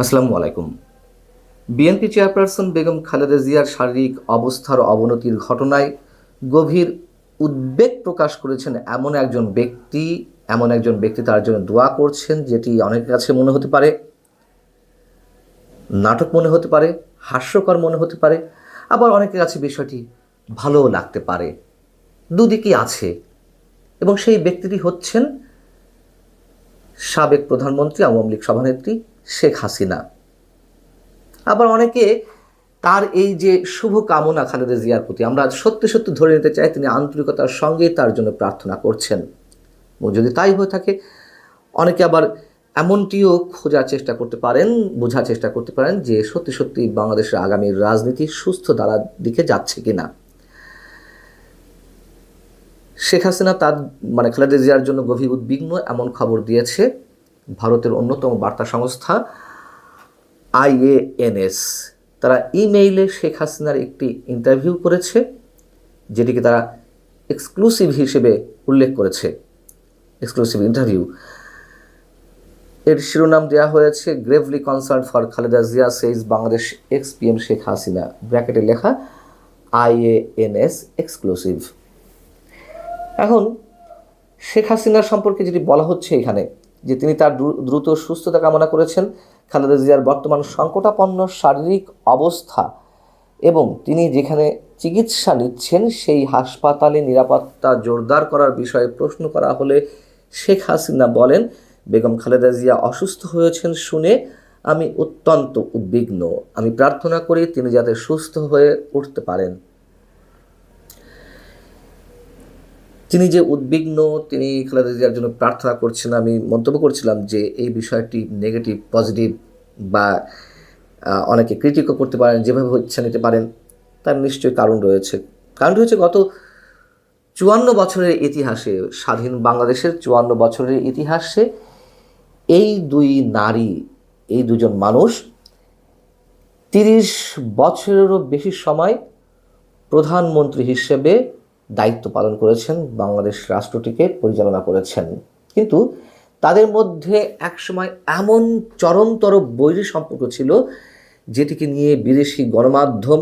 আসসালামু আলাইকুম। BNP chairperson Begum Khaleda জিয়ার শারীরিক অবস্থার অবনতির ঘটনায় গভীর উদ্বেগ প্রকাশ করেছেন এমন একজন ব্যক্তি তার জন্য দোয়া করছেন, যেটি অনেকের কাছে মনে হতে পারে নাটক, মনে হতে পারে হাস্যকর, মনে হতে পারে আবার অনেকের কাছে বিষয়টি ভালোও লাগতে পারে। দুদিকই আছে, এবং সেই ব্যক্তিটি হচ্ছেন সাবেক প্রধানমন্ত্রী আওয়ামী লীগ সভানেত্রী শেখ হাসিনা। আবার অনেকে তার এই যে শুভ কামনা খালেদা জিয়ার প্রতি আমরা সত্যি সত্যি ধরে নিতে চাই তিনি আন্তরিকতার সঙ্গে তার জন্য প্রার্থনা করছেন, এবং যদি তাই হয়ে থাকে অনেকে আবার এমনটিও বোঝার চেষ্টা করতে পারেন যে সত্যি সত্যি বাংলাদেশের আগামী রাজনীতি সুস্থ ধারার দিকে যাচ্ছে কিনা। শেখ হাসিনা খালেদা জিয়ার জন্য গভীর উদ্বিগ্ন এমন খবর দিয়েছে ভারতের অন্যতম বার্তা সংস্থা IANS। তারা ইমেইলে শেখ হাসিনার একটি ইন্টারভিউ করেছে, যেটিকে তারা এক্সক্লুসিভ হিসেবে উল্লেখ করেছে। এক্সক্লুসিভ ইন্টারভিউ এর শিরোনাম দেওয়া হয়েছে gravely concern for Khaleda Zia says Bangladesh PM Sheikh Hasina, ব্র্যাকেটে লেখা IANS এক্সক্লুসিভ। এখন শেখ হাসিনার সম্পর্কে যেটি বলা হচ্ছে এখানে, যে তিনি তার দ্রুত সুস্থতা কামনা করেছেন, খালেদা জিয়ার বর্তমান সংকটাপন্ন শারীরিক অবস্থা এবং তিনি যেখানে চিকিৎসা নিচ্ছেন সেই হাসপাতালে নিরাপত্তা জোরদার করার বিষয়ে প্রশ্ন করা হলে শেখ হাসিনা বলেন, বেগম খালেদা জিয়া অসুস্থ হয়েছেন শুনে আমি অত্যন্ত উদ্বিগ্ন। আমি প্রার্থনা করি তিনি যাতে সুস্থ হয়ে উঠতে পারেন। তিনি যে উদ্বিগ্ন, তিনি খালেদা জিয়ার জন্য প্রার্থনা করছেন, আমি মন্তব্য করছিলাম যে এই বিষয়টি নেগেটিভ পজিটিভ বা অনেকে ক্রিটিকও করতে পারেন, যেভাবে ইচ্ছা নিতে পারেন, তার নিশ্চয়ই কারণ রয়েছে। গত 54 বছরের ইতিহাসে, স্বাধীন বাংলাদেশের 54 বছরের ইতিহাসে এই দুজন মানুষ 30 বছরেরও বেশি সময় প্রধানমন্ত্রী হিসেবে দায়িত্ব পালন করেছেন, বাংলাদেশ রাষ্ট্রটিকে পরিচালনা করেছেন। কিন্তু তাদের মধ্যে একসময় এমন চরমতর বৈরী সম্পর্ক ছিল, যেটিকে নিয়ে বিদেশি গণমাধ্যম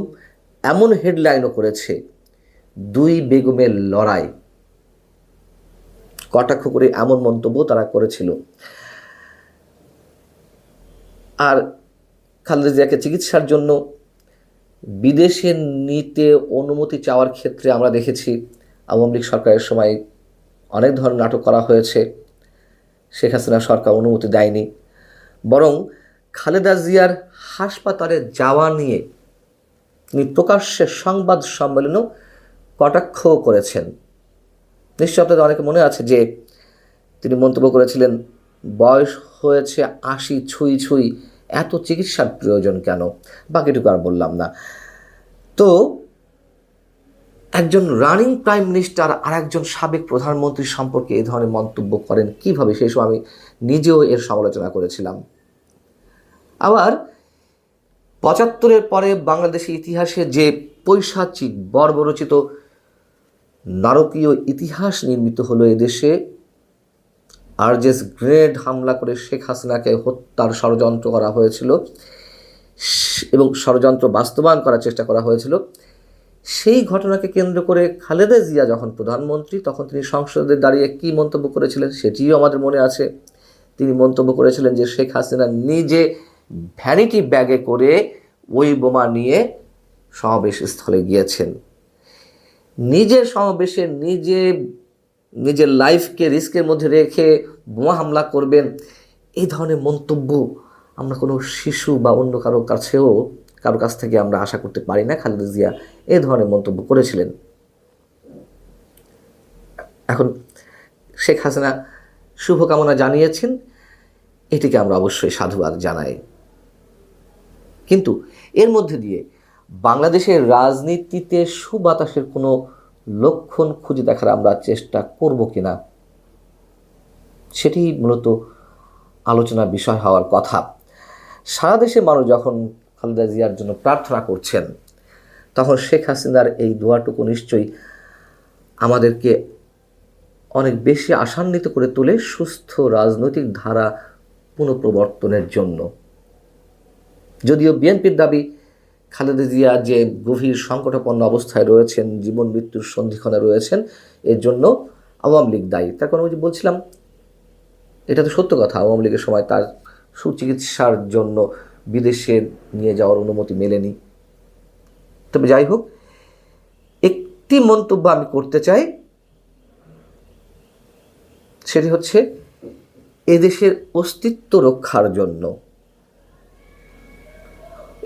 এমন হেডলাইনও করেছে, দুই বেগমের লড়াই, কটাক্ষ করে এমন মন্তব্য তারা করেছিল। আর খালেদা জিয়াকে চিকিৎসার জন্য বিদেশে নিতে অনুমতি চাওয়ার ক্ষেত্রে আমরা দেখেছি আওয়ামী লীগ সরকারের সময় অনেক ধরনের নাটক করা হয়েছে। শেখ হাসিনা সরকার অনুমতি দেয়নি, বরং খালেদা জিয়ার হাসপাতালে যাওয়া নিয়ে তিনি প্রকাশ্যে সংবাদ সম্মেলনেও কটাক্ষ করেছেন। নিশ্চয় আপনাদের অনেকে মনে আছে যে তিনি মন্তব্য করেছিলেন, বয়স হয়েছে 80 ছুঁই ছুঁই, এত চিকিৎসার প্রয়োজন কেন, বাকিটুকু আর বললাম না। তো একজন রানিং প্রাইম মিনিস্টার আর একজন সাবেক প্রধানমন্ত্রী সম্পর্কে এই ধরনের মন্তব্য করেন কিভাবে, সেই সময় আমি নিজেও এর সমালোচনা করেছিলাম। আবার 75-এর পরে বাংলাদেশের ইতিহাসে যে পৈশাচিক বর্বরচিত নারকীয় ইতিহাস নির্মিত হলো এদেশে, আরজেস গ্রেনেড হামলা করে শেখ হাসিনাকে হত্যার ষড়যন্ত্র করা হয়েছিল এবং ষড়যন্ত্র বাস্তবায়ন করার চেষ্টা করা হয়েছিল, সেই ঘটনাকে কেন্দ্র করে খালেদা জিয়া যখন প্রধানমন্ত্রী তখন তিনি সংসদে দাঁড়িয়ে কী মন্তব্য করেছিলেন সেটিও আমাদের মনে আছে। তিনি মন্তব্য করেছিলেন যে শেখ হাসিনা নিজে ভ্যানিটি ব্যাগে করে ওই বোমা নিয়ে সমাবেশ স্থলে গিয়েছেন, নিজের সমাবেশে নিজের লাইফকে রিস্কের মধ্যে রেখে বোমা হামলা করবেন, এই ধরনের মন্তব্য আমরা কোনো শিশু বা অন্য কারো কাছ থেকে আমরা আশা করতে পারি না। খালেদা জিয়া এই ধরনের মন্তব্য করেছিলেন। এখন শেখ হাসিনা শুভকামনা জানিয়েছেন, এটিকে আমরা অবশ্যই সাধুবাদ জানাই। কিন্তু এর মধ্যে দিয়ে বাংলাদেশের রাজনীতিতে সুবাতাসের কোনো লক্ষণ খুঁজে দেখার আমরা চেষ্টা করব কিনা, সেটি মূলত আলোচনার বিষয় হওয়ার কথা। সারা দেশের মানুষ যখন খালেদা জিয়ার জন্য প্রার্থনা করছেন, তখন শেখ হাসিনার এই দোয়াটুকু নিশ্চয়ই আমাদেরকে অনেক বেশি আশান্বিত করে তোলে সুস্থ রাজনৈতিক ধারা পুনঃপ্রবর্তনের জন্য। যদিও বিএনপির দাবি খালেদা জিয়া যে গভীর সংকটাপন্ন অবস্থায় রয়েছেন, জীবন মৃত্যুর সন্ধিক্ষণে রয়েছেন, এর জন্য আওয়ামী লীগ দায়ী। তার কারণ ওই যে বলছিলাম, এটা তো সত্য কথা, আওয়ামী লীগের সময় তার সুচিকিৎসার জন্য বিদেশে নিয়ে যাওয়ার অনুমতি মেলেনি। তবে যাই হোক, একটি মন্তব্য আমি করতে চাই, সেটি হচ্ছে এদেশের অস্তিত্ব রক্ষার জন্য,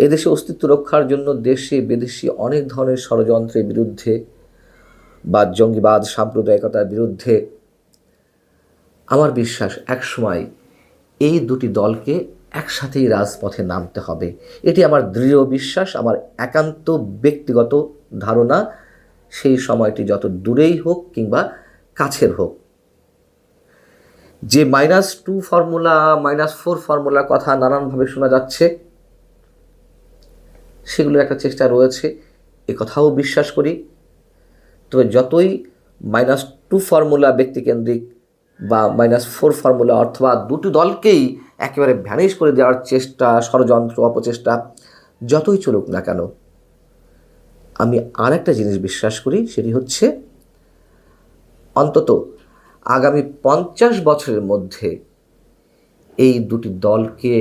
এদেশে অস্তিত্ব রক্ষার জন্য দেশে বিদেশি অনেক ধরনের ষড়যন্ত্রের বিরুদ্ধে বা জঙ্গিবাদ সাম্প্রদায়িকতার বিরুদ্ধে আমার বিশ্বাস একসময় এই দুটি দলকে একসাথেই রাজপথে নামতে হবে। এটি আমার দৃঢ় বিশ্বাস, আমার একান্ত ব্যক্তিগত ধারণা। সেই সময়টি যত দূরেই হোক কিংবা কাছের হোক। যে -2 ফর্মুলা, -4 ফর্মুলার কথা নানানভাবে শোনা যাচ্ছে, সেগুলোর একটা চেষ্টা রয়েছে, এ কথাও বিশ্বাস করি। তবে যতই -2 ফর্মুলা ব্যক্তিকেন্দ্রিক বা -4 ফর্মুলা অথবা দুটি দলকেই একেবারে ভ্যানিশ করে দেওয়ার চেষ্টা, ষড়যন্ত্র, অপচেষ্টা যতই চলুক না কেন, আমি আর একটা জিনিস বিশ্বাস করি, সেটি হচ্ছে অন্তত আগামী 50 বছরের মধ্যে এই দুটি দলকে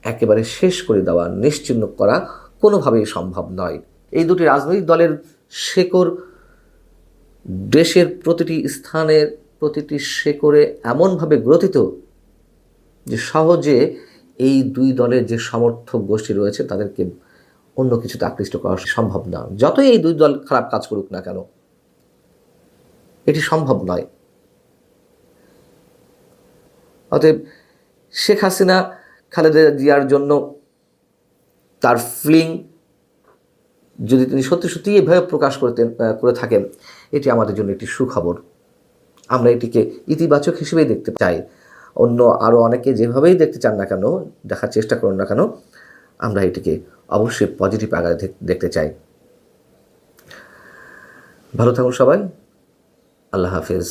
একেবারে শেষ করে দেওয়া, নিশ্চিহ্ন করা কোনোভাবেই সম্ভব নয়। এই দুটি রাজনৈতিক দলের শেকড় দেশের প্রতিটি স্থানের প্রতিটি শেকড়ে এমনভাবে গ্রথিত যে সহজে এই দুই দলের যে সমর্থক গোষ্ঠী রয়েছে তাদেরকে অন্য কিছুতে আকৃষ্ট করা সম্ভব না। যতই এই দুই দল খারাপ কাজ করুক না কেন, এটি সম্ভব নয়। অতএব শেখ হাসিনা খালেদা জিয়ার জন্য তার ফিলিং যদি তিনি সত্যি সত্যি এভাবে প্রকাশ করে থাকেন, এটি আমাদের জন্য একটি সুখবর। আমরা এটিকে ইতিবাচক হিসেবেই দেখতে চাই। অন্য আরও অনেকে যেভাবেই দেখতে চান না কেন, দেখার চেষ্টা করুন না কেন, আমরা এটিকে অবশ্যই পজিটিভ আকারে দেখতে চাই। ভালো থাকুন সবাই। আল্লাহ হাফেজ।